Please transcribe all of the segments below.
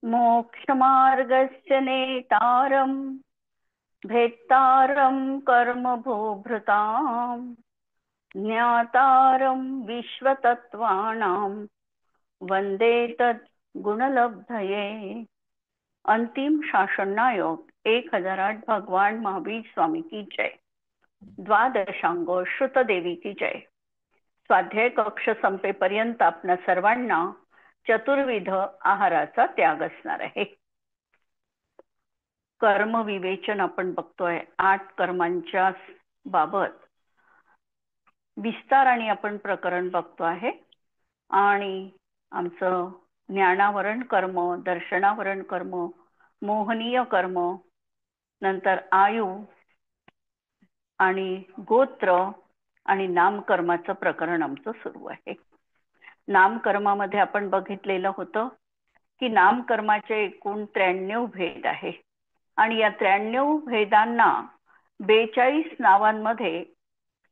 मोक्षमार्गस्य नेतारं भेत्तारं कर्मभोभृतां ज्ञातारं विश्वतत्त्वानां वंदे तत् गुणलब्धये। अंतिम शासन नायक 1008 भगवान महावीर स्वामी की जय। द्वादशांग श्रुतदेवी की जय। स्वाध्याय कक्ष संपेपर्यंत आपल्या सर्वांना चतुर्विध आहाराचा त्याग असणार आहे। कर्म विवेचन आपण बघतोय। 8 कर्मांच्या बाबत विस्ताराने आपण प्रकरण बघतो आहे आणि आमचं ज्ञानावरण कर्म, दर्शनावरण कर्म, मोहनीय कर्म, नंतर आयु आणि गोत्र आणि नामकर्माचं प्रकरण आमचं सुरू आहे। नामकर्मामध्ये आपण बघितलेलं होतं की नामकर्माचे एकूण 93 भेद आहे आणि या 93 भेदांना 42 नावांमध्ये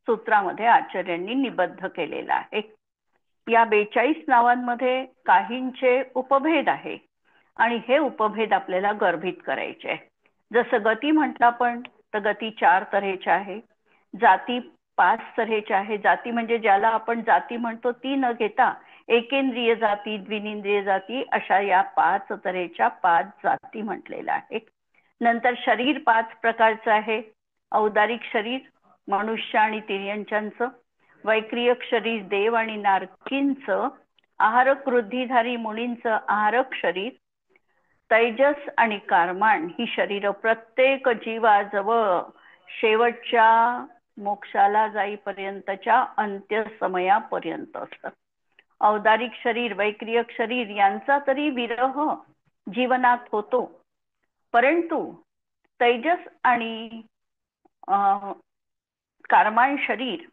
सूत्रामध्ये आचार्यांनी निबद्ध केलेला आहे। या 42 नावांमध्ये काहींचे उपभेद आहे आणि हे उपभेद आपल्याला गर्भित करायचे आहे। जसं गती म्हटलं आपण तर गती 4 तऱ्हेच्या आहे, जाती 5 तऱ्हेच्या आहे। जाती म्हणजे ज्याला आपण जाती म्हणतो ती न घेता एकेंद्रिय जाती, द्विनेंद्रिय जाती अशा या 5 तऱ्हेच्या 5 जाती म्हटलेल्या आहे। नंतर शरीर 5 प्रकारचं आहे। औदारिक शरीर मनुष्य आणि तिर्यंचांचं, वैक्रियक शरीर देव आणि नारकींचं, आहारक वृद्धिधारी मुनींचं आहारक शरीर, तैजस आणि कारमाण ही शरीर प्रत्येक जीवाजवळ शेवटच्या मोक्षाला जाईपर्यंतच्या अंत्य समयापर्यंत असतात। औदारिक शरीर, वैक्रियक शरीर यांचा तरी विरह जीवनात होतो, परंतु तैजस आणि कारमाण शरीर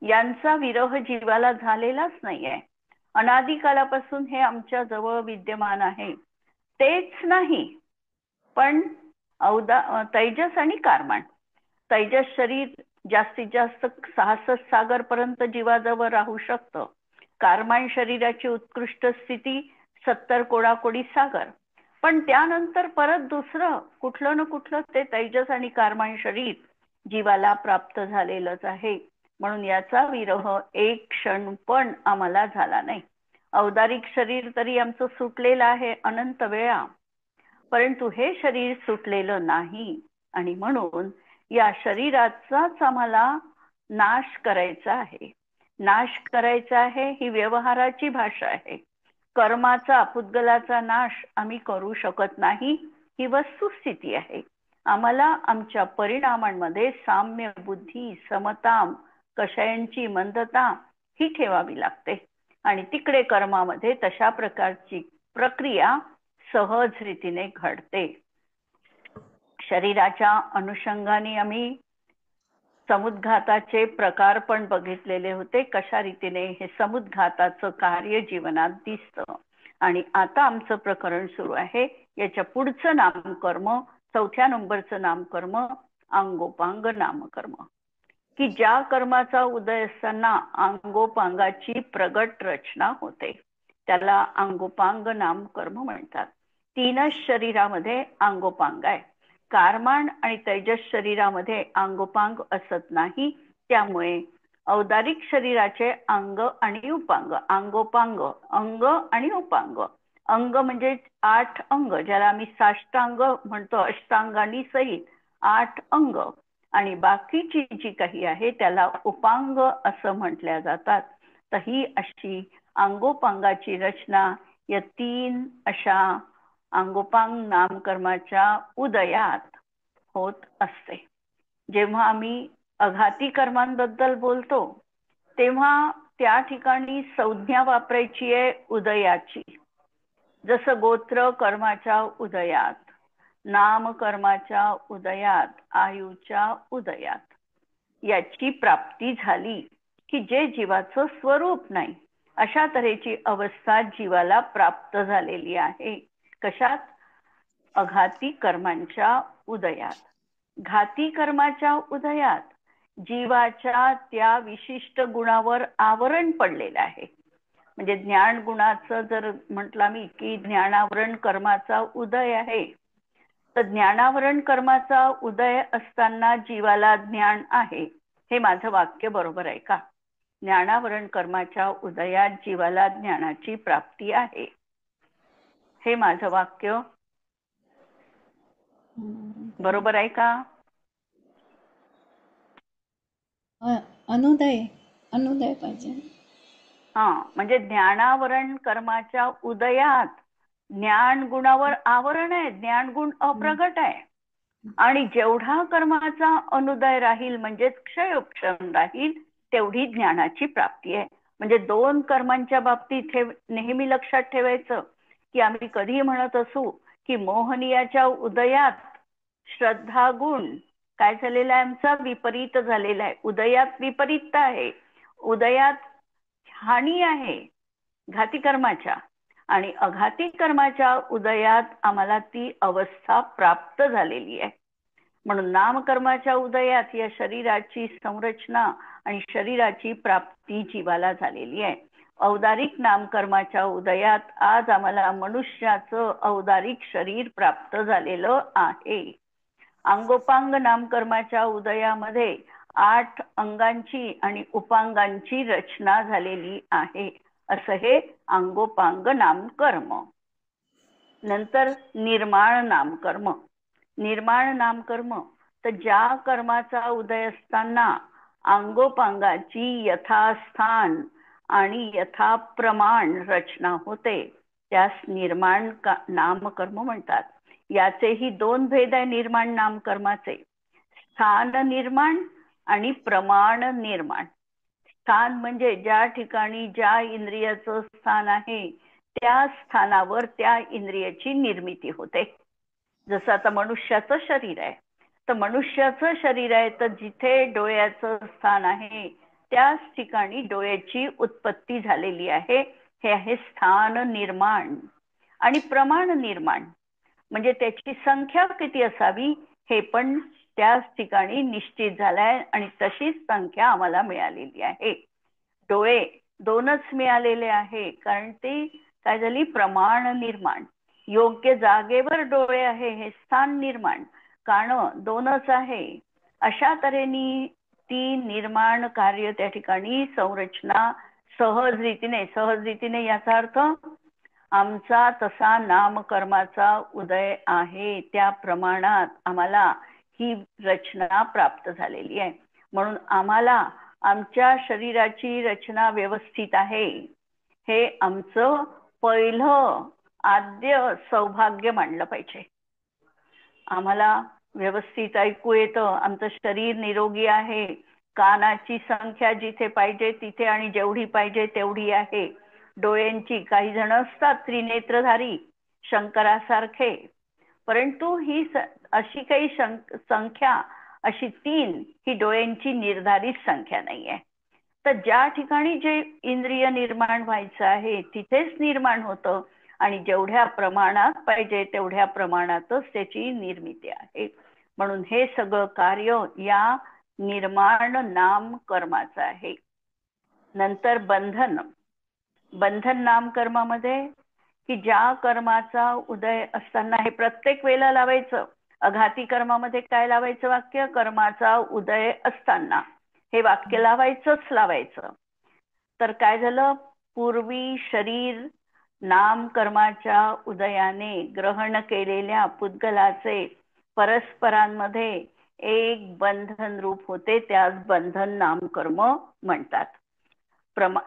यांचा विरह जीवाला झालेलाच नाहीये। अनादिकालापासून हे आमच्या जवळ विद्यमान आहे। तेच नाही पण तैजस आणि कारमाण, तैजस शरीर जास्तीत जास्त 66 सागर पर्यंत जीवाजवळ राहू शकतं। कारमाण शरीराची उत्कृष्ट स्थिती 70 कोडाकोडी सागर, पण त्यानंतर परत दुसरं कुठलं ना कुठलं ते तैजस आणि कारमाण शरीर जीवाला प्राप्त झालेलंच आहे। म्हणून याचा विरह एक क्षण पण आम्हाला झाला नाही। औदारिक शरीर तरी आमचं सुटलेलं आहे अनंत वेळा, परंतु हे शरीर सुटलेलं नाही आणि म्हणून या शरीराचाच आम्हाला नाश करायचा आहे। नाश करायचा आहे ही व्यवहाराची भाषा आहे। कर्माचा पुद्गलाचा नाश आम्ही करू शकत नाही ही वस्तुस्थिती आहे। आम्हाला आमच्या परिणामांमध्ये साम्य बुद्धी, समता, कषयांची मंदता ही ठेवावी लागते आणि तिकडे कर्मामध्ये तशा प्रकारची प्रक्रिया सहज रीतीने घडते। शरीराच्या अनुषंगाने आम्ही समुद्घाताचे प्रकार पण बघितलेले होते, कशा रीतीने हे समुद्घाताचं कार्य जीवनात दिसतं। आणि आता आमचं प्रकरण सुरू आहे। याच्या पुढचं नामकर्म, 4थ्या नंबरचं नामकर्म अंगोपांग नामकर्म, की ज्या कर्माचा उदय असताना अंगोपांगाची प्रगट रचना होते त्याला अंगोपांग नामकर्म म्हणतात। 3च शरीरामध्ये अंगोपांग आहे। कारमाण आणि तैजस शरीरामध्ये अंगोपांग असत नाही, त्यामुळे औदारिक शरीराचे अंग आणि उपांग, अंगोपांग, अंग आणि उपांग। अंग म्हणजे 8 अंग, ज्याला आम्ही साष्टांग म्हणतो, अष्टांगांनी सहित 8 अंग, आणि बाकीची जी काही आहे त्याला उपांग असं म्हटल्या जातात। तर ही अशी अंगोपांगाची रचना या 3 अशा अंगोपांग नामकर्माच्या उदयात होत असते। जेव्हा आम्ही अघाती कर्मांबद्दल बोलतो तेव्हा त्या ठिकाणी संज्ञा वापरायची आहे उदयाची। जसं गोत्र कर्माच्या उदयात, नाम कर्माच्या उदयात, आयुच्या उदयात याची प्राप्ती झाली की जे जीवाचं स्वरूप नाही अशा तऱ्हेची अवस्था जीवाला प्राप्त झालेली आहे। कशात? अघाती कर्मांच्या उदयात। घाती कर्माच्या उदयात जीवाच्या त्या विशिष्ट गुणावर आवरण पडलेलं आहे म्हणजे ज्ञान गुणाचं जर म्हटलं मी की ज्ञानावरण कर्माचा उदय आहे, तर ज्ञानावरण कर्माचा उदय असताना जीवाला ज्ञान आहे, हे माझं वाक्य बरोबर आहे का? ज्ञानावरण कर्माच्या उदयात जीवाला ज्ञानाची प्राप्ती आहे, हे माझं वाक्य बरोबर आहे का? अनुदय अनुदय पाहिजे. म्हणजे ज्ञानावरण कर्माच्या उदयात ज्ञान गुणावर आवरण आहे, ज्ञान गुण अप्रगट आहे, आणि जेवढा कर्माचा अनुदय राहील म्हणजेच क्षयोक्षम राहील तेवढी ज्ञानाची प्राप्ती आहे. म्हणजे दोन कर्मांच्या बाबतीत हे नेहमी लक्षात ठेवायचं की आम्ही कधी म्हणत असू की मोहनीयाच्या उदयात श्रद्धा गुण काय झालेला आहे, आमचा विपरीत झालेला आहे. उदयात विपरीत आहे, उदयात हानी आहे घाती कर्माच्या, आणि अघाती कर्माच्या उदयात आम्हाला ती अवस्था प्राप्त झालेली आहे. म्हणून नामकर्माच्या उदयात या शरीराची संरचना आणि शरीराची प्राप्ती जीवाला झालेली आहे. औदारिक नामकर्माच्या उदयात आज आम्हाला मनुष्याचं औदारिक शरीर प्राप्त झालेलं आहे. अंगोपांग नामकर्माच्या उदयामध्ये 8 अंगांची आणि उपांगांची रचना झालेली आहे, असं हे अंगोपांग नामकर्म. नंतर निर्माण नामकर्म. निर्माण नामकर्म तर ज्या कर्माचा उदय असताना अंगोपांगाची यथास्थान आणि यथाप्रमाण रचना होते त्यास निर्माण नामकर्म म्हणतात. याचेही 2 भेद आहे निर्माण नामकर्माचे, स्थान निर्माण आणि प्रमाण निर्माण. स्थान म्हणजे ज्या ठिकाणी ज्या इंद्रियाचं स्थान आहे त्या स्थानावर त्या इंद्रियाची निर्मिती होते. जसं आता मनुष्याचं शरीर आहे, तर मनुष्याचं शरीर आहे तर जिथे डोळ्याचं स्थान आहे त्याच ठिकाणी डोळ्याची उत्पत्ती झालेली आहे, हे आहे स्थान निर्माण. आणि प्रमाण निर्माण म्हणजे त्याची संख्या किती असावी हे पण त्याच ठिकाणी निश्चित झालाय, आणि तशीच संख्या आम्हाला मिळालेली आहे. डोळे 2च मिळालेले आहे, कारण ते काय झाली प्रमाण निर्माण. योग्य जागेवर डोळे आहे हे स्थान निर्माण. कानं 2च आहे, अशा तऱ्हेने ती निर्माण कार्य त्या ठिकाणी संरचना सहज रीतीने याचा अर्थ आमचा तसा नामकर्माचा उदय आहे त्या प्रमाणात आम्हाला ही रचना प्राप्त झालेली आहे. म्हणून आम्हाला आमच्या शरीराची रचना व्यवस्थित आहे, हे आमचं पहिलं आद्य सौभाग्य मानलं पाहिजे. आम्हाला व्यवस्थित ऐकू येतं, आमचं शरीर निरोगी आहे, कानाची संख्या जिथे पाहिजे तिथे आणि जेवढी पाहिजे तेवढी आहे. डोळ्यांची काही जण असतात त्रिनेत्रधारी शंकरासारखे, परंतु ही अशी काही संख्या अशी 3 ही डोळ्यांची निर्धारित संख्या नाही आहे. तर ज्या ठिकाणी जे इंद्रिय निर्माण व्हायचं आहे तिथेच निर्माण होतं, आणि जेवढ्या प्रमाणात पाहिजे तेवढ्या प्रमाणातच त्याची निर्मिती आहे. म्हणून हे सगळं कार्य या निर्माण नाम कर्माचं आहे. नंतर बंधन. बंधन नाम कर्मामध्ये की ज्या कर्माचा उदय असताना हे प्रत्येक वेळेला लावायचं. अघाती कर्मामध्ये काय लावायचं वाक्य, कर्माचा उदय असताना हे वाक्य लावायचं. तर काय झालं, पूर्वी शरीर नाम कर्माच्या उदयाने ग्रहण केलेल्या पुद्गलाचे परस्परांमध्ये एक बंधन रूप होते, त्यास बंधन नामकर्म म्हणतात.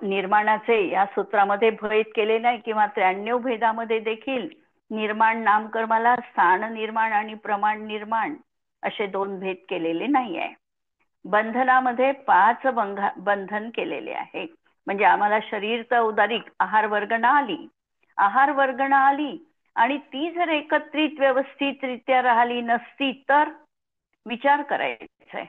निर्माणाचे या सूत्रामध्ये भेद केले नाही, किंवा 93 भेदामध्ये देखील निर्माण नामकर्माला स्थान निर्माण आणि प्रमाण निर्माण असे 2 भेद केलेले नाही आहे. बंधनामध्ये 5 बंधन केलेले आहे. म्हणजे आम्हाला शरीर औदारिक आहार वर्गणा आली आणि ती जर एकत्रित व्यवस्थितरित्या राहिली नसती तर विचार करायचा आहे.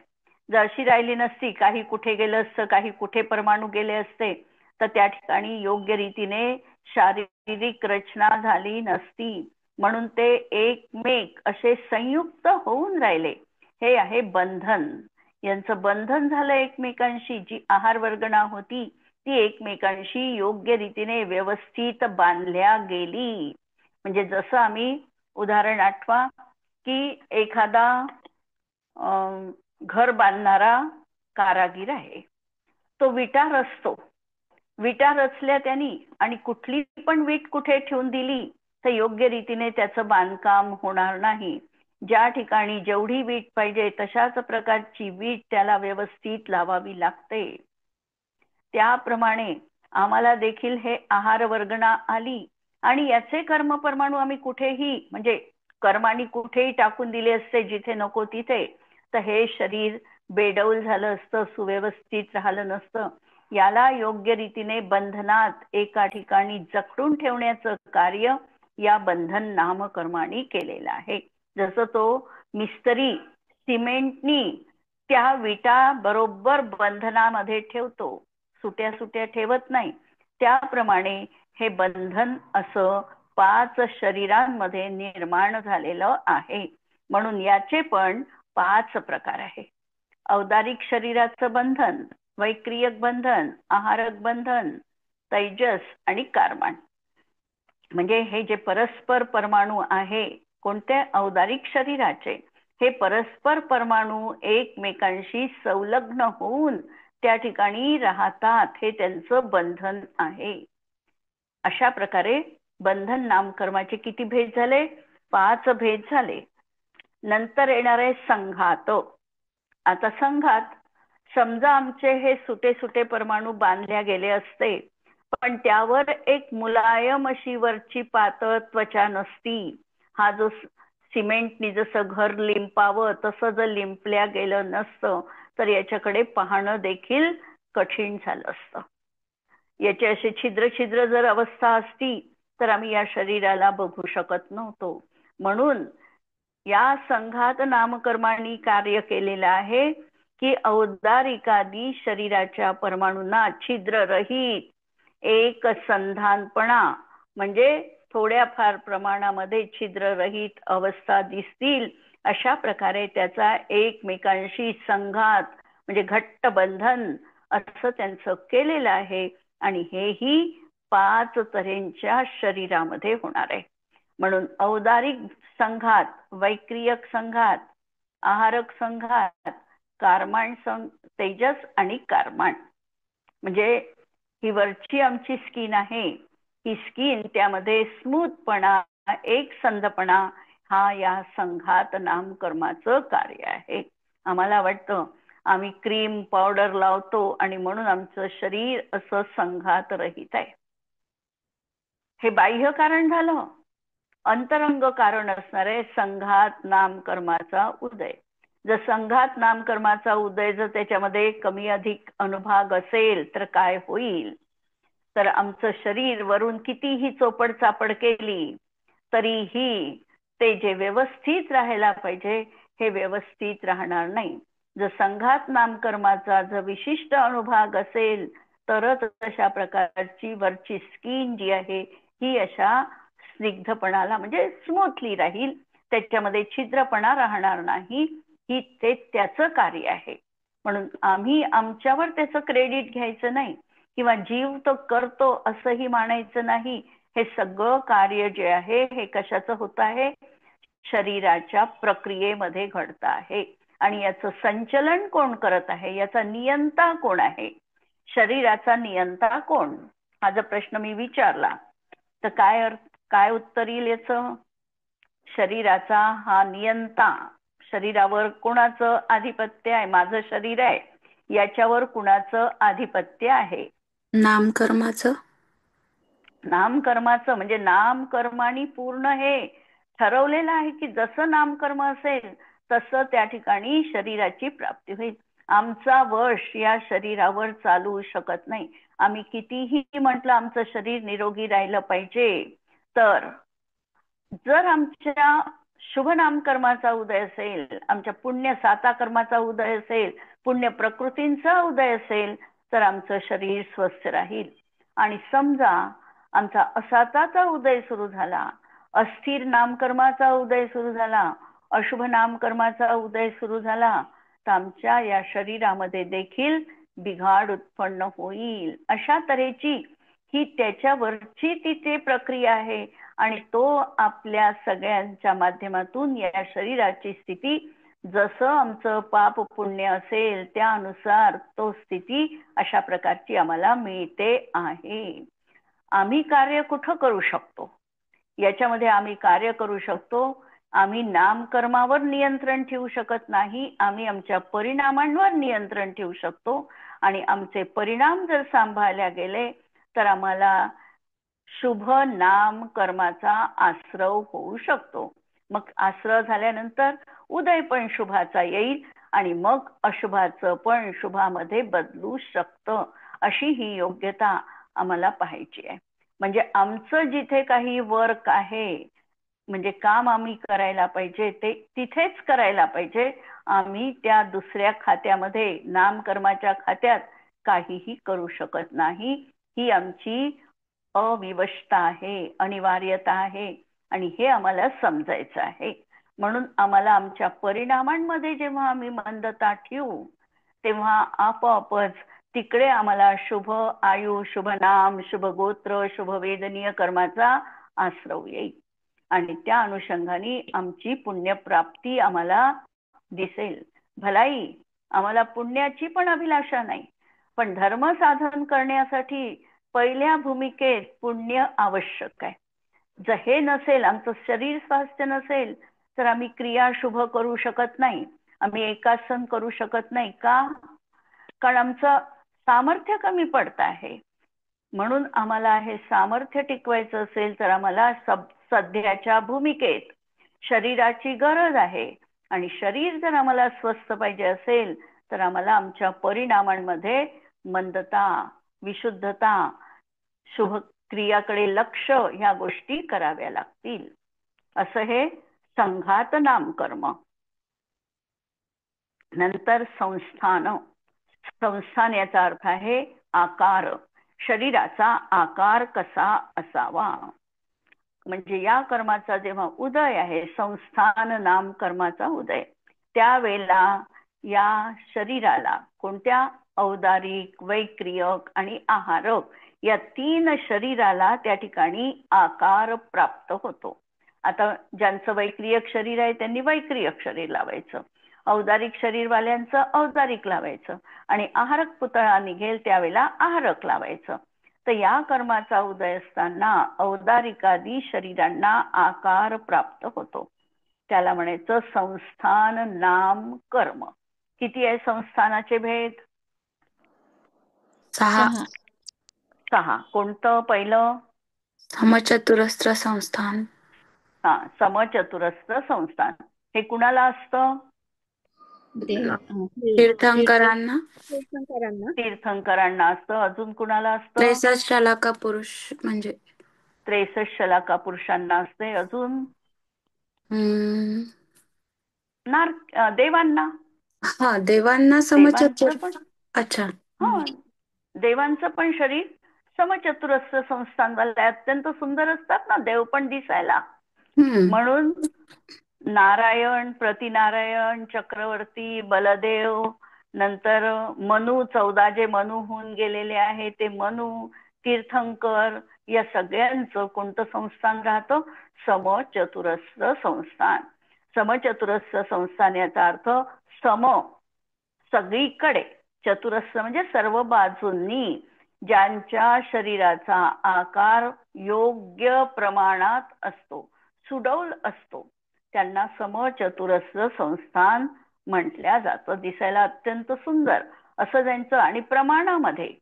जर अशी राहिली नसती, काही कुठे गेलं असतं, काही कुठे परमाणू गेले असते, तर त्या ठिकाणी योग्य रीतीने शारीरिक रचना झाली नसती. म्हणून ते एकमेक असे संयुक्त होऊन राहिले, हे आहे बंधन. यांचं बंधन झालं एकमेकांशी. जी आहार वर्गणा होती ती एकमेकांशी योग्य रीतीने व्यवस्थित बांधल्या गेली. म्हणजे जसं आम्ही उदाहरण आठवा की एखादा घर बांधणारा कारागीर आहे, तो विटा रचतो. विटा रचल्या त्यांनी आणि कुठली पण वीट कुठे ठेवून दिली तर योग्य रीतीने त्याचं बांधकाम होणार नाही. ज्या ठिकाणी जेवढी वीट पाहिजे तशाच प्रकारची वीट त्याला व्यवस्थित लावावी लागते. त्याप्रमाणे आम्हाला देखील हे आहार वर्गणा आली आणि याचे कर्म परमाणू आम्ही कुठेही म्हणजे कर्माने कुठेही टाकून दिले असते जिथे नको तिथे, तर हे शरीर बेडौल झालं असतं, सुव्यवस्थित राहिलं नसतं. याला योग्य रीतीने बंधनात एका ठिकाणी जखडून ठेवण्याचं कार्य या बंधन नामकर्माने केलेलं आहे. जसं तो मिस्त्री सिमेंटनी त्या विटा बरोबर बंधनामध्ये ठेवतो, सुट्या सुट्या ठेवत नाही, त्याप्रमाणे हे बंधन असं 5 शरीरांमध्ये निर्माण झालेलं आहे. म्हणून याचे पण 5 प्रकार आहे. औदारिक शरीराचं बंधन, वैक्रियक बंधन, आहारक बंधन, तैजस आणि कारमाण. म्हणजे हे जे परस्पर परमाणू आहे कोणत्या औदारिक शरीराचे, हे परस्पर परमाणू एकमेकांशी संलग्न होऊन त्या ठिकाणी राहतात, हे त्यांचं बंधन आहे. अशा प्रकारे बंधन नामकर्माचे किती भेद झाले? 5 भेद झाले. नंतर येणार आहे संघात. आता संघात समजा आमचे हे सुटे सुटे परमाणू बांधल्या गेले असते, पण त्यावर एक मुलायम अशी वरची पातळ त्वचा नसती. हा जो सिमेंटनी जसं घर लिंपावं तसं जर लिंपल्या गेलं नसतं तर याच्याकडे पाहणं देखील कठीण झालं असतं. याचे असे छिद्र छिद्र जर अवस्था असती तर आम्ही या शरीराला बघू शकत नव्हतो. म्हणून या संघात नामकर्मांनी कार्य केलेलं आहे की औदारिकादी शरीराच्या परमाणूंना छिद्ररहित एक संधानपणा म्हणजे थोड्याफार प्रमाणामध्ये छिद्ररहित अवस्था दिसतील अशा प्रकारे त्याचा एकमेकांशी संघात म्हणजे घट्ट बंधन असं त्यांचं केलेलं आहे. आणि हेही 5 तऱ्हेच्या शरीरामध्ये होणार आहे. म्हणून औदारिक संघात, वैक्रियक संघात, आहारक संघात, कारमाण तेजस आणि कारमाण. म्हणजे ही वरची आमची स्किन आहे, ही स्किन त्यामध्ये स्मूथपणा, एक संधपणा हा या संघात नामकर्माचं कार्य आहे. आम्हाला वाटतं आम्ही क्रीम पावडर लावतो आणि म्हणून आमचं शरीर असं संघात रहित आहे. हे बाह्य कारण झालं. अंतरंग कारण असणार आहे संघात नामकर्माचा उदय. जर संघात नामकर्माचा उदय जर त्याच्यामध्ये कमी अधिक अनुभाग असेल तर काय होईल? तर आमचं शरीर वरून कितीही चोपड चापड केली तरीही ते जे व्यवस्थित राहायला पाहिजे हे व्यवस्थित राहणार नाही. जर संघात नामकर्माचा जर विशिष्ट अनुभाग असेल तरच अशा प्रकारची वरची स्किन जी आहे ही अशा स्निग्धपणाला म्हणजे स्मूथली राहील, त्याच्यामध्ये छिद्रपणा राहणार नाही. ही ते त्याचं कार्य आहे. म्हणून आम्ही आमच्यावर त्याचं क्रेडिट घ्यायचं नाही किंवा जीव तो करतो असंही मानायचं नाही. हे सगळं कार्य जे आहे हे कशाचं होत आहे? शरीराच्या प्रक्रियेमध्ये घडत आहे. आणि याचं संचलन कोण करत आहे? याचा नियंता कोण आहे? शरीराचा नियंता कोण? हा जर प्रश्न मी विचारला तर काय उत्तर येईल याचं? शरीराचा हा नियंता, शरीरावर कोणाचं आधिपत्य आहे? माझं शरीर आहे, याच्यावर कुणाचं आधिपत्य आहे? नामकर्माचं. नामकर्माचं म्हणजे नामकर्मानी पूर्ण हे ठरवलेलं आहे की जसं नामकर्म असेल तसं त्या ठिकाणी शरीराची प्राप्ती होईल. आमचा वश या शरीरावर चालू शकत नाही. आम्ही कितीही म्हटलं आमचं शरीर निरोगी राहिलं पाहिजे, तर जर आमच्या शुभ नामकर्माचा उदय असेल, आमच्या पुण्य साता कर्माचा उदय असेल, पुण्य प्रकृतींचा उदय असेल तर आमचं शरीर स्वस्थ राहील. आणि समजा आमचा असाताचा उदय सुरू झाला, अस्थिर नामकर्माचा उदय सुरू झाला, अशुभ नामकर्माचा उदय सुरू झाला तर आमच्या या शरीरामध्ये देखील बिघाड उत्पन्न होईल. अशा तऱ्हेची ही त्याच्यावरची तिथे प्रक्रिया आहे आणि तो आपल्या सगळ्यांच्या माध्यमातून या शरीराची स्थिती जसं आमचं पाप पुण्य असेल त्यानुसार तो स्थिती अशा प्रकारची आम्हाला मिळते आहे. आम्ही कार्य कुठं करू शकतो? याच्यामध्ये आम्ही कार्य करू शकतो. आम्ही नामकर्मावर नियंत्रण ठेवू शकत नाही. आम्ही आमच्या परिणामांवर नियंत्रण ठेवू शकतो आणि आमचे परिणाम जर सांभाळल्या गेले तर आम्हाला शुभ नाम कर्माचा आश्रव होऊ शकतो. मग आश्रव झाल्यानंतर उदय पण शुभाचा येईल आणि मग अशुभाचं पण शुभामध्ये बदलू शकतं. अशी ही योग्यता आम्हाला पाहायची आहे. म्हणजे आमचं जिथे काही वर्क आहे, म्हणजे काम आम्ही करायला पाहिजे ते तिथेच करायला पाहिजे. आम्ही त्या दुसऱ्या खात्यामध्ये नामकर्माच्या खात्यात काहीही करू शकत नाही. ही आमची अविवशता आहे, अनिवार्यता आहे आणि हे आम्हाला समजायचं आहे. म्हणून आम्हाला आमच्या परिणामांमध्ये जेव्हा आम्ही मंदता ठेवू तेव्हा आपोआपच तिकडे आम्हाला शुभ आयु, शुभ नाम, शुभ गोत्र, शुभ वेदनीय कर्माचा आश्रव येईल आणि त्या अनुषंगाने आमची पुण्यप्राप्ती आम्हाला दिसेल. भलाई आम्हाला पुण्याची पण अभिलाषा नाही, पण धर्म साधन करण्यासाठी पहिल्या भूमिकेत पुण्य आवश्यक आहे. जर हे नसेल, आमचं शरीर स्वास्थ्य नसेल तर आम्ही क्रिया शुभ करू शकत नाही, आम्ही एकासन करू शकत नाही. का? कारण आमचं सामर्थ्य कमी पडत आहे. म्हणून आम्हाला हे सामर्थ्य टिकवायचं असेल तर आम्हाला सध्याच्या भूमिकेत शरीराची गरज आहे आणि शरीर जर आम्हाला स्वस्थ पाहिजे असेल तर आम्हाला आमच्या परिणामांमध्ये मंदता, विशुद्धता, शुभ क्रियाकडे लक्ष ह्या गोष्टी कराव्या लागतील. असं हे संघात नामकर्म. नंतर संस्थान. संस्थान याचा अर्थ आहे आकार. शरीराचा आकार कसा असावा. म्हणजे या कर्माचा जेव्हा उदय आहे, संस्थान नाम कर्माचा उदय, त्यावेळेला या शरीराला कोणत्या औदारिक, वैक्रियक आणि आहारक या 3 शरीराला त्या ठिकाणी आकार प्राप्त होतो. आता ज्यांचं वैक्रियक शरीर आहे त्यांनी वैक्रियक शरीर लावायचं, औदारिक शरीरवाल्यांचं औदारिक लावायचं आणि आहारक पुतळा निघेल त्यावेळेला आहारक लावायचं. तर या कर्माचा उदय असताना औदारिकादी शरीरांना आकार प्राप्त होतो. त्याला म्हणायचं संस्थान नाम कर्म. किती आहे संस्थानाचे भेद? 6. 6. कोणतं पहिलं? समचतुरस्र संस्थान. समचतुरस्र संस्थान. हे कुणाला असतं? तीर्थंकरांना. तीर्थंकरांना असतं. अजून कुणाला असतं? 63 शलाका पुरुष म्हणजे 63 शलाका पुरुषांना असते. अजून देवांना. हा, देवांना समचतुर. अच्छा. देवांचं पण शरीर समचतुरस्र संस्थानवाले अत्यंत सुंदर असतात ना, देव पण दिसायला. म्हणून नारायण, प्रतिनारायण, चक्रवर्ती, बलदेव, नंतर मनु, 14 जे मनु होऊन गेलेले आहे ते मनु, तीर्थंकर, या सगळ्यांचं कोणतं संस्थान राहतं? समचतुरस्र संस्थान. समचतुरस्र संस्थान याचा अर्थ सम, सगळीकडे, चतुरस्र म्हणजे सर्व बाजूंनी, ज्यांच्या शरीराचा आकार योग्य प्रमाणात असतो, सुडौल असतो, त्यांना समचतुरस्र संस्थान म्हटल्या जातं. दिसायला अत्यंत सुंदर असं ज्यांचं आणि प्रमाणामध्ये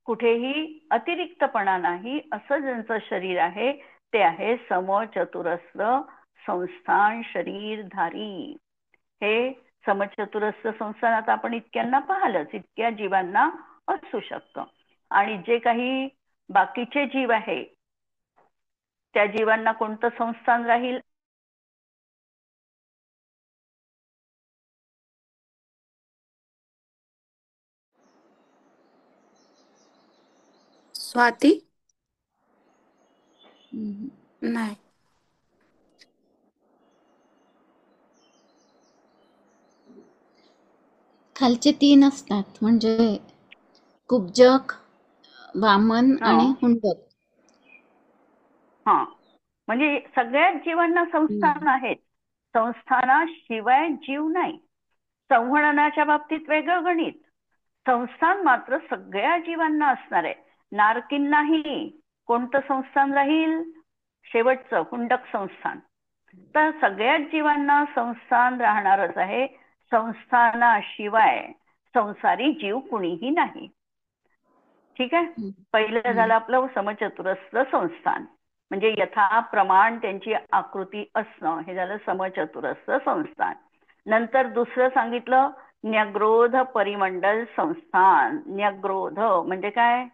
कुठेही अतिरिक्तपणा नाही असं ज्यांचं शरीर आहे ते आहे समचतुरस्र संस्थान शरीरधारी. हे समचतुरस्र संस्थानात आपण इतक्यांना पाहालच, इतक्या जीवांना असू शकतं. आणि जे काही बाकीचे जीव आहे त्या जीवांना कोणतं संस्थान राहील? स्वाती. नाही. खालचे 3 असतात म्हणजे कुब्जक, वामन हा आणि हुंडक. हा म्हणजे सगळ्याच जीवांना संस्थान आहेत. संस्थानाशिवाय जीव नाही. संवहनाच्या बाबतीत वेगळं गणित, संस्थान मात्र सगळ्या जीवांना असणार आहे. नारकींनाही कोणतं संस्थान राहील? शेवटचं हुंडक संस्थान. तर सगळ्याच जीवांना संस्थान राहणारच आहे. संस्थानाशिवाय संसारी जीव कुणीही नाही. ठीक आहे. पहिलं झालं आपलं समचतुरस्र संस्थान, म्हणजे यथा प्रमाण त्यांची आकृती असणं, हे झालं समचतुरस्र संस्थान. नंतर दुसरं सांगितलं न्यग्रोध परिमंडल संस्थान. न्यग्रोध म्हणजे काय?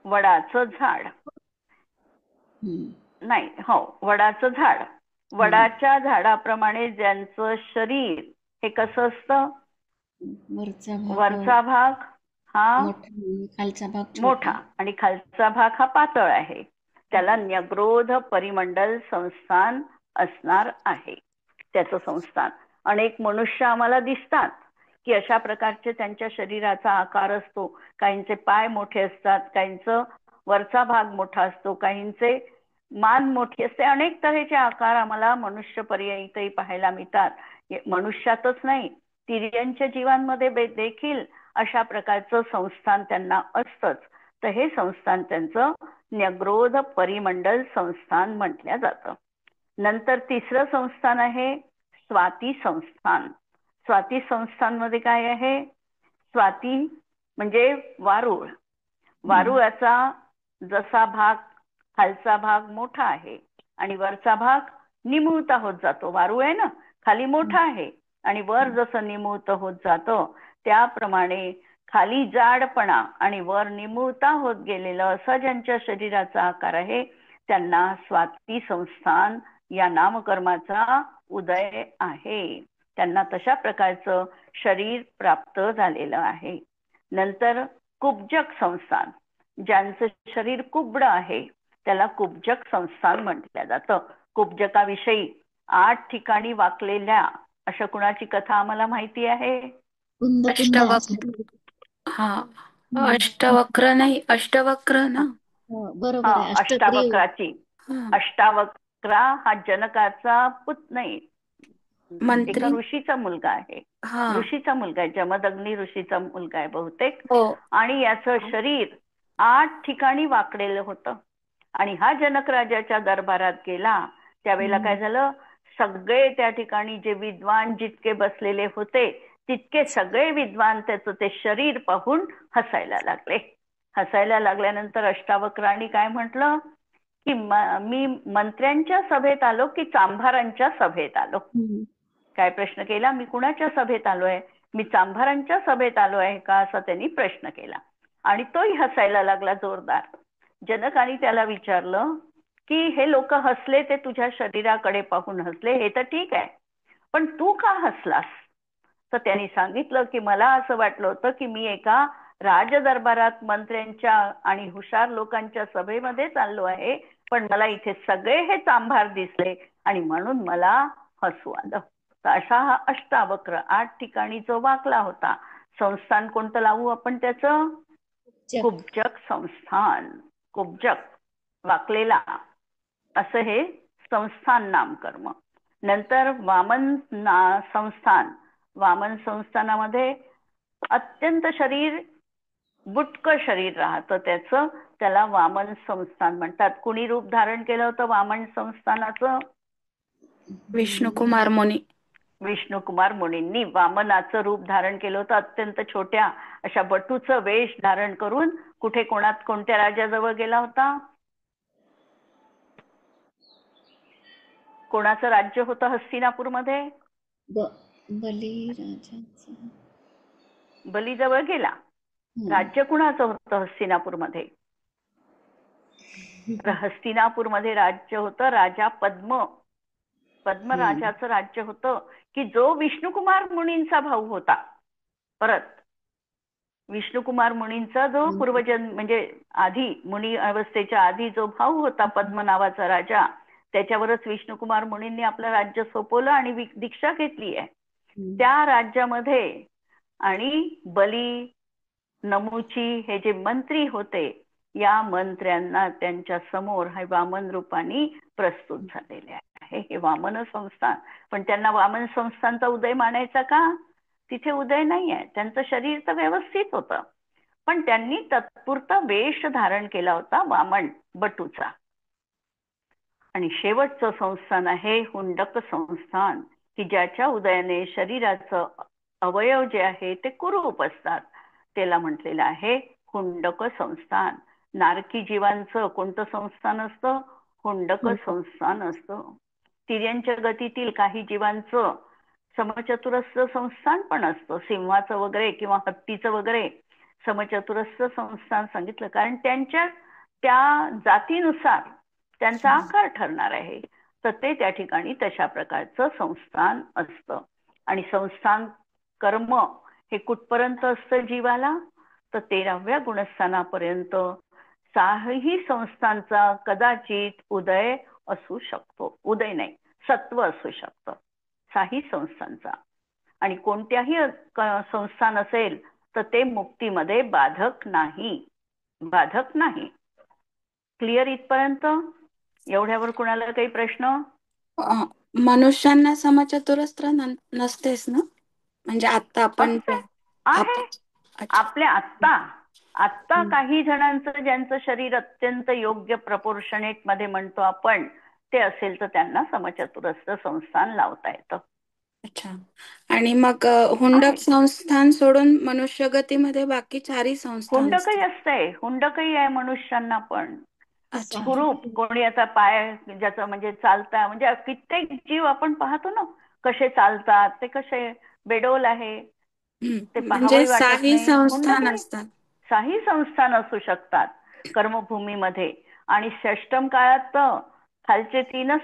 वडाचं झाड. नाही, हो, वडाचं झाड. वडाच्या झाडाप्रमाणे ज्यांचं शरीर हे कसं असतं? वरचा भाग हा खालचा भाग मोठा आणि खालचा भाग हा पातळ आहे. त्याला न्यग्रोध परिमंडल संस्थान असणार आहे, त्याचं संस्थान. अनेक मनुष्य आम्हाला दिसतात की अशा प्रकारचे त्यांच्या शरीराचा आकार असतो. काहींचे पाय मोठे असतात, काहींचं वरचा भाग मोठा असतो, काहींचे मान मोठी असते. अनेक तऱ्हेचे आकार आम्हाला मनुष्य पर्यंतही पाहायला मिळतात. मनुष्यातच नाही, तिर्यंच्या जीवांमध्ये देखील अशा प्रकारचं संस्थान त्यांना असतंच. तर हे संस्थान त्यांचं न्यग्रोध परिमंडल संस्थान म्हटलं जातं. नंतर तिसरं संस्थान आहे स्वाती संस्थान. स्वाती संस्थान मध्ये काय आहे? स्वाती म्हणजे वारुळ. वारुळाचा जसा भाग खालचा भाग मोठा आहे आणि वरचा भाग निमुळता होत जातो. वारुळ आहे ना, खाली मोठा आहे आणि वर जसं निमुळत होत जातं त्याप्रमाणे खाली जाडपणा आणि वर निमुळता होत गेलेलं असं ज्यांच्या शरीराचा आकार आहे त्यांना स्वाती संस्थान या नामकर्माचा उदय आहे. त्यांना तशा प्रकारचं शरीर प्राप्त झालेलं आहे. नंतर कुब्जक संस्थान. ज्यांचं शरीर कुबडं आहे त्याला कुब्जक संस्थान म्हटलं जातं. कुब्जकाविषयी 8 ठिकाणी वाकलेल्या अशा कुणाची कथा आम्हाला माहिती आहे? अष्टवक्र नाही, अष्टवक्र ना. बरोबर आहे. अष्टावक्राची. अष्टावक्रा हा जनकाचा पुत्र नाही, एका ऋषीचा मुलगा आहे. ऋषीचा मुलगा आहे, जमदग्नी ऋषीचा मुलगा आहे बहुतेक. आणि याचं शरीर 8 ठिकाणी वाकलेलं होतं. आणि हा जनक राजाच्या दरबारात गेला त्यावेळेला काय झालं? सगळे त्या ठिकाणी जे विद्वान जितके बसलेले होते तितके सगळे विद्वान त्याचं ते शरीर पाहून हसायला लागले. हसायला लागल्यानंतर अष्टावक्रांनी काय म्हटलं की मी मंत्र्यांच्या सभेत आलो की चांभारांच्या सभेत आलो? काय प्रश्न केला? मी कुणाच्या सभेत आलोय? मी चांभारांच्या सभेत आलो आहे का, असा त्यांनी प्रश्न केला. आणि तोही हसायला लागला जोरदार. जनकाने त्याला विचारलं की हे लोक हसले ते तुझ्या शरीराकडे पाहून हसले, हे तर ठीक आहे, पण तू का हसलास? तर त्यांनी सांगितलं की मला असं वाटलं होतं की मी एका राजदरबारात मंत्र्यांच्या आणि हुशार लोकांच्या सभेमध्ये चाललो आहे, पण मला इथे सगळे हे चांभार दिसले आणि म्हणून मला हसू आलं. तर अशा हा अष्टावक्र 8 ठिकाणी जो वाकला होता. संस्थान कोणतं लावू आपण त्याचं? कुब्जक संस्थान. कुब्जक वाकलेला असं हे संस्थान नामकर्म. नंतर वामन संस्थान. वामन संस्थानामध्ये अत्यंत शरीर बुटकं शरीर राहतं त्याचं, त्याला वामन संस्थान म्हणतात. कुणी रूप धारण केलं होतं वामन संस्थानाचं? विष्णुकुमार मुनी. विष्णुकुमार मुनींनी वामनाचं रूप धारण केलं होतं. अत्यंत छोट्या अशा बटूचं वेश धारण करून कुठे कोणत्या राजाजवळ गेला होता? कोणाचं राज्य होतं हस्तिनापूरमध्ये? बलीजवळ गेला. राज्य कुणाचं होतं हस्तिनापूरमध्ये? हस्तिनापूरमध्ये राज्य होतं राजा पद्म. पद्मराजाचं राज्य होतं की जो विष्णुकुमार मुनींचा भाऊ होता. परत विष्णुकुमार मुनींचा जो पूर्वजन्म म्हणजे आधी मुनी अवस्थेच्या आधी जो भाऊ होता पद्म नावाचा राजा, त्याच्यावरच विष्णुकुमार मुनींनी आपलं राज्य सोपवलं आणि दीक्षा घेतली आहे. त्या राज्यामध्ये आणि बली नमुची हे जे मंत्री होते या मंत्र्यांना त्यांच्या समोर हे वामन रूपाने प्रस्तुत झालेले आहे. हे वामन संस्थान, पण त्यांना वामन संस्थानचा उदय मानायचा का? तिथे उदय नाही आहे, त्यांचं शरीर तर व्यवस्थित होतं, पण त्यांनी तत्पुरता वेश धारण केला होता वामन बटूचा. आणि शेवटचं संस्थान आहे हुंडक संस्थान, की ज्याच्या उदयाने शरीराचं अवयव जे आहे ते कुरूप असतात, त्याला म्हटलेलं आहे हुंडक संस्थान. नारकी जीवांचं कोणतं संस्थान असतं? हुंडक संस्थान असतं. तिर्यंच्या गतीतील काही जीवांचं समचतुरस्र संस्थान पण असतं, सिंहाचं वगैरे किंवा हत्तीचं वगैरे समचतुरस्र संस्थान सांगितलं, कारण त्यांच्या त्या जातीनुसार त्यांचा आकार ठरणार आहे. तर ते त्या ठिकाणी तशा प्रकारचं संस्थान असतं. आणि संस्थान कर्म हे कुठपर्यंत असतं जीवाला? तर 13व्या गुणस्थानापर्यंत. साही संस्थांचा कदाचित उदय असू शकतो, उदय नाही, सत्व असू शकतं साही संस्थांचा. आणि कोणत्याही संस्थान असेल तर ते मुक्तीमध्ये बाधक नाही, बाधक नाही. क्लिअर इथपर्यंत? एवढ्यावर कुणाला काही प्रश्न? मनुष्यांना समचतुरस्र नसतेच ना, म्हणजे आता आपण आहे आपल्या आत्ता हम्म. काही जणांचं ज्यांचं शरीर अत्यंत योग्य प्रपोर्शनेट मध्ये म्हणतो आपण ते असेल तर त्यांना समचतुरस्र संस्थान लावता येतं. अच्छा. आणि मग हुंडक संस्थान सोडून मनुष्यगतीमध्ये बाकी चारही संस्थान हुंडकही असतंय, हुंडकही आहे मनुष्यांना पण. अच्छा. कुरूप, कोणी आता पाय ज्याचं म्हणजे चालता, म्हणजे कित्येक जीव आपण पाहतो ना कसे चालतात, ते कसे बेडोल आहे, ते म्हणजे पाहावंही वाटत साही नाही. संस्थान हुंडकही असतात. साही संस्थान असू शकतात कर्मभूमीमध्ये. आणि षष्टम काळात तर खालचे 3च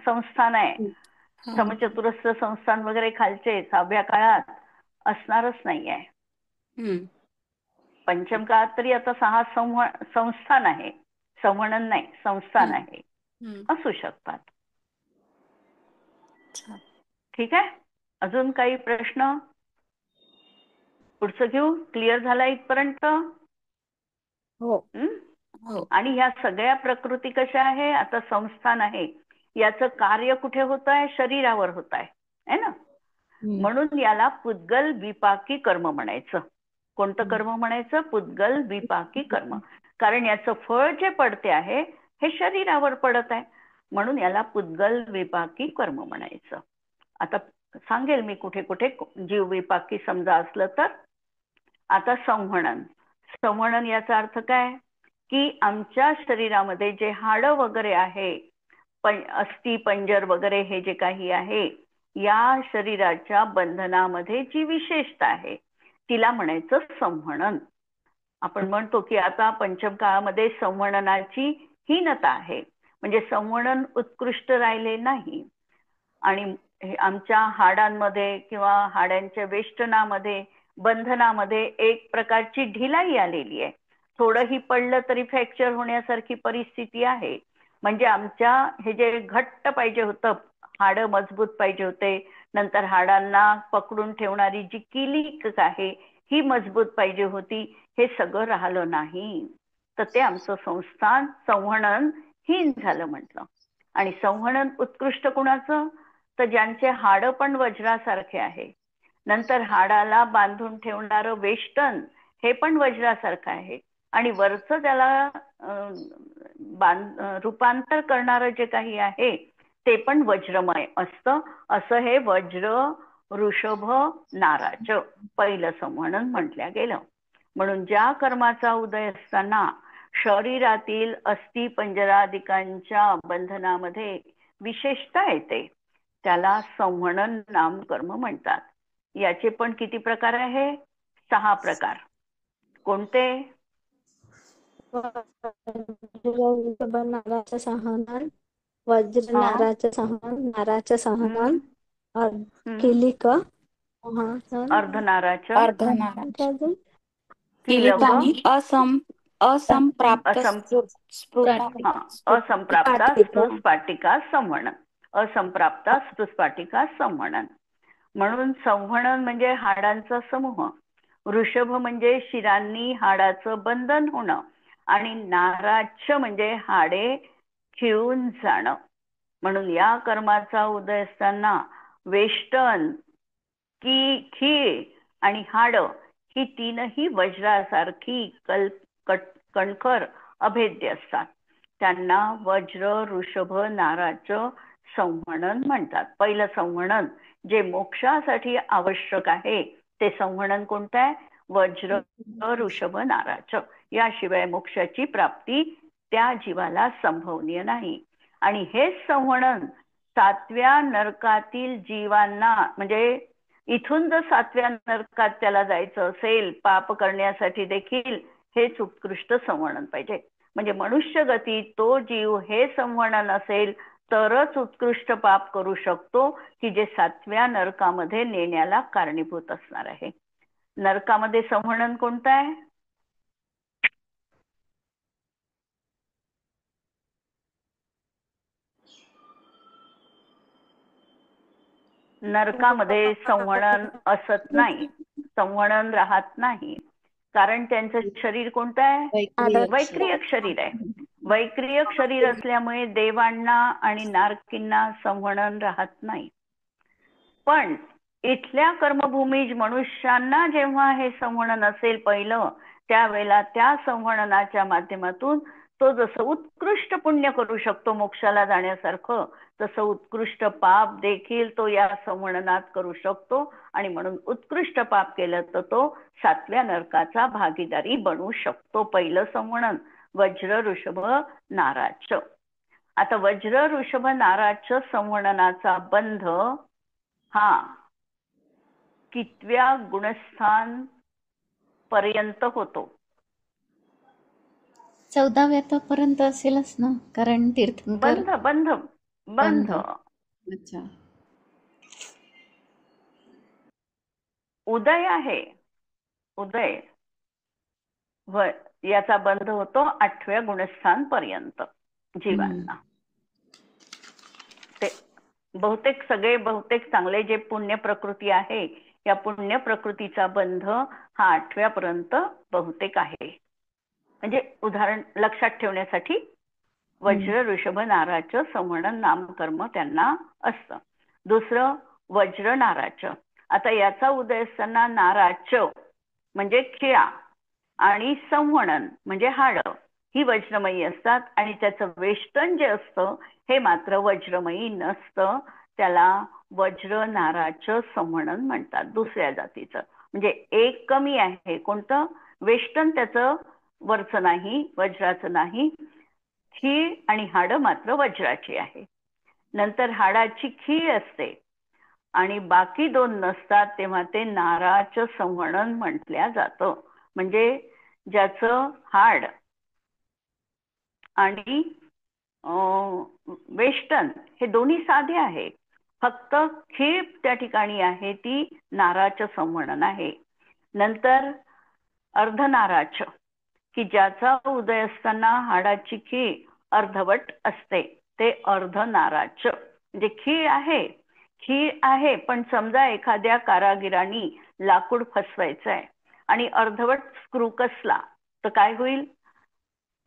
संस्थान आहे, हो. समचतुरस्र संस्थान वगैरे खालचे 6व्या काळात असणारच नाही आहे. पंचम काळात तरी आता 6 संस्थान आहे, संवहन नाही, संस्थान आहे, असू शकतात. ठीक आहे. अजून काही प्रश्न? पुढचं घेऊ. क्लिअर झाला इथपर्यंत? हो. हो. आणि ह्या सगळ्या प्रकृती कशा आहे? आता संस्थान आहे, याचं कार्य कुठे होत आहे? शरीरावर होत आहे ना. म्हणून याला पुद्गल विपाकी कर्म म्हणायचं. कोणतं कर्म म्हणायचं? पुद्गल विपाकी कर्म. कारण याचं फळ जे पडते आहे हे शरीरावर पडत आहे, म्हणून याला पुद्गल विपाकी कर्म म्हणायचं. आता सांगेल मी कुठे कुठे जीव विपाकी समजा असलं तर. आता संवहन. संवहन याचा अर्थ काय? की आमच्या शरीरामध्ये जे हाडं वगैरे आहे, अस्थि पंजर वगैरे हे जे काही आहे, या शरीराच्या बंधनामध्ये जी विशेषता आहे तिला म्हणायचं संवहन. आपण म्हणतो की आता पंचम काळामध्ये संवहनाची हीनता आहे, म्हणजे संवहन उत्कृष्ट राहिले नाही. आणि आमच्या हाडांमध्ये किंवा हाडांच्या वेष्टनामध्ये, बंधनामध्ये एक प्रकारची ढिलाई आलेली आहे. थोडंही पडलं तरी फ्रॅक्चर होण्यासारखी परिस्थिती आहे. म्हणजे आमच्या हे जे घट्ट पाहिजे होतं, हाडं मजबूत पाहिजे होते, नंतर हाडांना पकडून ठेवणारी जी किलीक आहे ही मजबूत पाहिजे होती, हे सगळं राहिलं नाही. तर ते आमचं संस्थान संवहन हीन झालं म्हटलं. आणि संवहन उत्कृष्ट कुणाचं? तर ज्यांचे हाडं पण वज्रासारखे आहे, नंतर हाडाला बांधून ठेवणारं वेष्टन हे पण वज्रासारखं आहे, आणि वरचं त्याला रूपांतर करणारं जे काही आहे ते पण वज्रमय असतं. असं हे वज्र वृषभ नाराच पहिलं संवहन म्हटल्या गेलं. म्हणून ज्या कर्माचा उदय असताना शरीरातील अस्थि पंजरादिकांच्या बंधनामध्ये विशेषता येते त्याला संवहन नाम कर्म म्हणतात. याचे पण किती प्रकार आहे? 6 प्रकार. कोणते? नाराचं संहनन, वज्र नाराचं संहनन, नाराचं संहनन, किलिक, अर्धनाराचं, किलिक आणि असंप्राप्त असंप्राप्ता स्फुस्फाटिका संवहन. असंप्राप्ता स्फुस्फाटिका संवहन. म्हणून संवहन म्हणजे हाडांचा समूह, वृषभ म्हणजे शिरांनी हाडाचं बंधन होणं, आणि नाराच्छ म्हणजे हाडे खिळून जाणं. म्हणून या कर्माचा उदय असताना वेष्टन, खीळ आणि हाड ही तीनही वज्रासारखी कणखर अभेद्य असतात. त्यांना वज्र, ऋषभ, नाराच संवहन म्हणतात. पहिलं संवहन जे मोक्षासाठी आवश्यक आहे ते संवहन कोणतं आहे? वज्र, ऋषभ, नाराच. याशिवाय मोक्षाची प्राप्ती त्या जीवाला संभवनीय नाही. आणि हेच संवहन 7व्या नरकातील जीवांना, म्हणजे इथून जर 7व्या नरकात त्याला जायचं असेल पाप करण्यासाठी देखील हेच उत्कृष्ट संवहन पाहिजे. म्हणजे मनुष्य गतीत तो जीव हे संवहन असेल तरच उत्कृष्ट पाप करू शकतो की जे 7व्या नरकामध्ये नेण्याला कारणीभूत असणार आहे. नरकामध्ये संवहन कोणतं आहे? नरकामध्ये संवहन असत नाही, संवहन राहत नाही. कारण त्यांचं शरीर कोणतं आहे? वैक्रियक शरीर आहे. वैक्रियक शरीर असल्यामुळे देवांना आणि नारकींना संवहन राहत नाही. पण इथल्या कर्मभूमी मनुष्यांना जेव्हा हे संवहन असेल पहिलं, त्यावेळेला त्या संवहनाच्या माध्यमातून तो जसं उत्कृष्ट पुण्य करू शकतो मोक्षाला जाण्यासारखं, तसं उत्कृष्ट पाप देखील तो या संवहनात करू शकतो. आणि म्हणून उत्कृष्ट पाप केलं तर तो 7व्या नरकाचा भागीदारी बनू शकतो. पहिलं संवहन वज्र, ऋषभ, नाराच. आता वज्र, ऋषभ, नाराच संवहनाचा बंध हा कितव्या गुणस्थान पर्यंत होतो? 14व्या पर्यंत असेलच ना, कारण तीर्थंकर बंध बंध बंध अच्छा. उदय आहे, उदय याचा बंध होतो 8व्या गुणस्थान पर्यंत जीवांना. ते बहुतेक चांगले जे पुण्य प्रकृती आहे, या पुण्य प्रकृतीचा बंध हा 8व्या पर्यंत बहुतेक आहे. म्हणजे उदाहरण लक्षात ठेवण्यासाठी वज्र, ऋषभ, नाराच संवहन नामकर्म त्यांना असतं. दुसरं वज्र, नाराच. आता याचा उदय असताना नाराच म्हणजे खिळा आणि संवहन म्हणजे हाड ही वज्रमयी असतात, आणि त्याचं वेष्टन जे असतं हे मात्र वज्रमयी नसतं. त्याला वज्र, नाराच संवहन म्हणतात दुसऱ्या जातीचं. म्हणजे एक कमी आहे, कोणतं? वेष्टन त्याचं वरचं नाही, वज्राचं नाही. खीळ आणि हाड मात्र वज्राची आहे. नंतर हाडाची खीळ असते आणि बाकी दोन नसतात, तेव्हा ते नाराच संवहन म्हटल्या जातं. म्हणजे ज्याचं हाड आणि वेष्टन हे दोन्ही साधे आहे, फक्त खीळ त्या ठिकाणी आहे ती नाराच संवहन आहे. नंतर अर्धनाराच, की ज्याचा उदय असताना हाडाची खीळ अर्धवट असते, ते अर्धनाराच. म्हणजे खीळ आहे पण समजा एखाद्या कारागिरांनी लाकूड फसवायचं आहे आणि अर्धवट स्क्रू कसला तर काय होईल?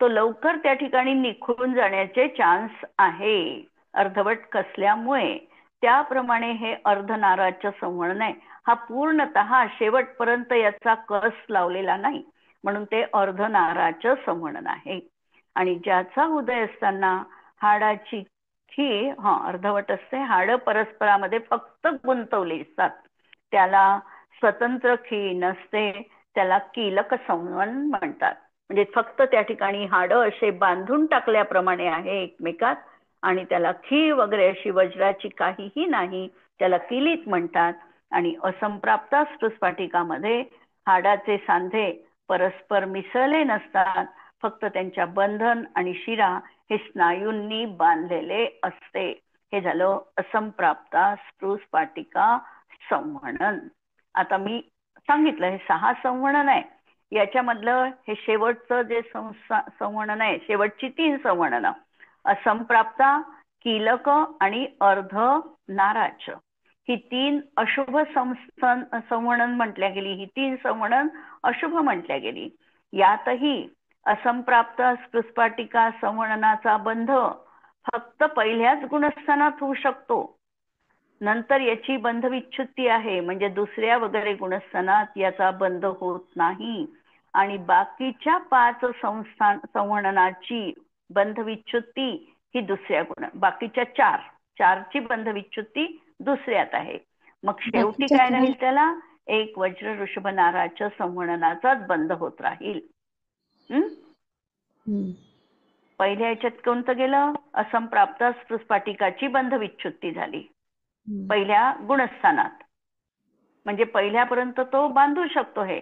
तो लवकर त्या ठिकाणी निखळून जाण्याचे चान्स आहे अर्धवट कसल्यामुळे. त्याप्रमाणे हे अर्धनाराच संवहन आहे. हा पूर्णतः शेवटपर्यंत याचा कस लावलेला नाही, म्हणून ते अर्धनाराच संवहन आहे. आणि ज्याचा उदय असताना हाडाची खीळ अर्धवट असते, हाड परस्परामध्ये फक्त गुंतवली असतात, त्याला स्वतंत्र खीळ नसते, त्याला कीलक संवहन म्हणतात. म्हणजे फक्त त्या ठिकाणी हाड असे बांधून टाकल्याप्रमाणे आहे एकमेकात, आणि त्याला खीळ वगैरे अशी वज्राची काहीही नाही, त्याला किलीत म्हणतात. आणि असंप्राप्त स्फुस्फाटिकामध्ये हाडाचे सांधे परस्पर मिसळले नसतात, फक्त त्यांच्या बंधन आणि शिरा हे स्नायूंनी बांधलेले असते. हे झालं असंप्राप्त स्फुस्फाटिका संवहन. आता मी सांगितलं हे 6 संवहन आहे. याच्यामधलं हे शेवटचं जे संवहन आहे, शेवटची 3 संवहन असंप्राप्ता, कीलक आणि अर्ध नाराच, ही 3 अशुभ संवहन म्हटल्या गेली, ही 3 संवहन अशुभ म्हटल्या गेली. यातही असंप्राप्त स्पृस्फाटिका संवहनाचा बंध फक्त पहिल्याच गुणस्थानात होऊ शकतो. नंतर याची बंध विच्छुत्ती आहे, म्हणजे दुसऱ्या वगैरे गुणस्थानात याचा बंध होत नाही. आणि बाकीच्या 5 संवहनाची बंध विच्छुत्ती ही दुसऱ्या बाकीच्या 4 ची बंध विच्छुत्ती दुसऱ्यात आहे. मग शेवटी काय राहील त्याला? एक वज्र ऋषभ नाराच्या संवहनाचाच बंध होत राहील. पहिल्या याच्यात कोणतं गेलं? असंप्राप्त स्पृस्फाटिकाची बंध विच्छुत्ती झाली पहिल्या गुणस्थानात, म्हणजे पहिल्यापर्यंत तो बांधू शकतो, हे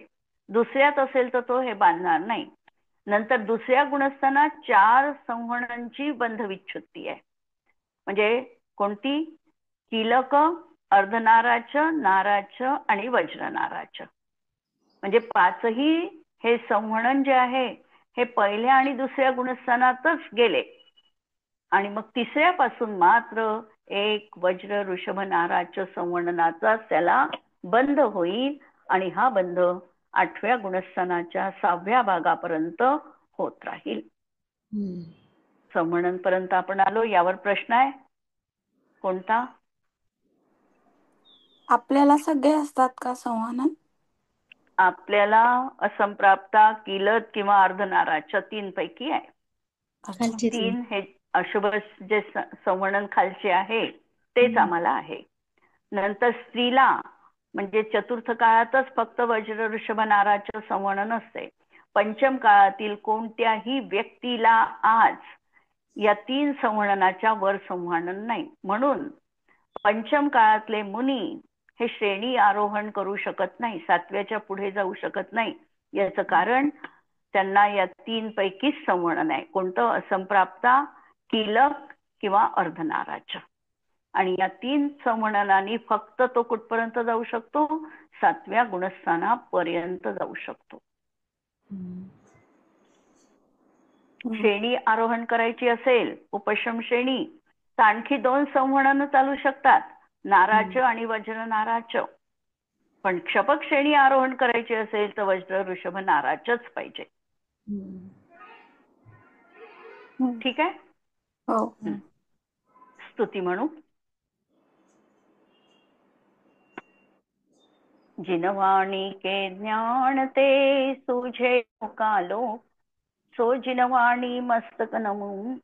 दुसऱ्यात असेल तर तो हे बांधणार नाही. नंतर दुसऱ्या गुणस्थानात 4 संवहनांची बंध विच्छुत्ती आहे, म्हणजे कोणती? कीलक, अर्धनाराच, नाराच आणि वज्रनाराच. म्हणजे 5ही हे संवहन जे आहे हे पहिल्या आणि दुसऱ्या गुणस्थानातच गेले, आणि मग तिसऱ्यापासून मात्र एक वज्र ऋषभ नाराच्या संवहनाचा त्याला बंध होईल, आणि हा बंध 8व्या गुणस्थानाच्या 6व्या भागापर्यंत होत राहील. संवहनांपर्यंत आपण आलो. यावर प्रश्न आहे कोणता? आपल्याला सगळे असतात का संवहन? आपल्याला असंप्राप्ता, कीलत किंवा अर्धनाराच्या 3 पैकी आहे. 3 हे अशुभ जे संवहन खालचे आहे तेच आम्हाला आहे. नंतर स्त्रीला म्हणजे चतुर्थ काळातच फक्त वज्र ऋषभ नाराचं संवहन असते. पंचम काळातील कोणत्याही व्यक्तीला आज या 3 संवहनाच्या वर संवहन नाही. म्हणून पंचम काळातले मुनी हे श्रेणी आरोहण करू शकत नाही, 7व्याच्या पुढे जाऊ शकत नाही. याचं कारण त्यांना या 3 पैकीच संवहन आहे. कोणतं? असंप्राप्ता, कीलक किंवा अर्धनाराच. आणि या 3 संवहनांनी फक्त तो कुठपर्यंत जाऊ शकतो? 7व्या गुणस्थानापर्यंत जाऊ शकतो. श्रेणी आरोहण करायची असेल, उपशम श्रेणी, तर आणखी 2 संवहन चालू शकतात, नाराच आणि वज्र नाराच. पण क्षपक श्रेणी आरोहण करायची असेल तर वज्र ऋषभ नाराचच पाहिजे. ठीक आहे. हो. स्तुती म्हणू. जिनवाणी के ज्ञान ते सुझे कालो, सो जिनवाणी मस्तक नमो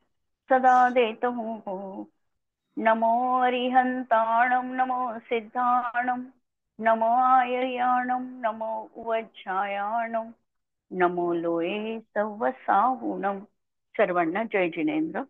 सदा देत हो. नमो अरिहंताणम, नमो सिद्धाणम, नमो आयर्याणम, नमो उवज्झायाणम, नमो लोये सव्वसाहुणम. सर्वांना जय जिनेंद्र.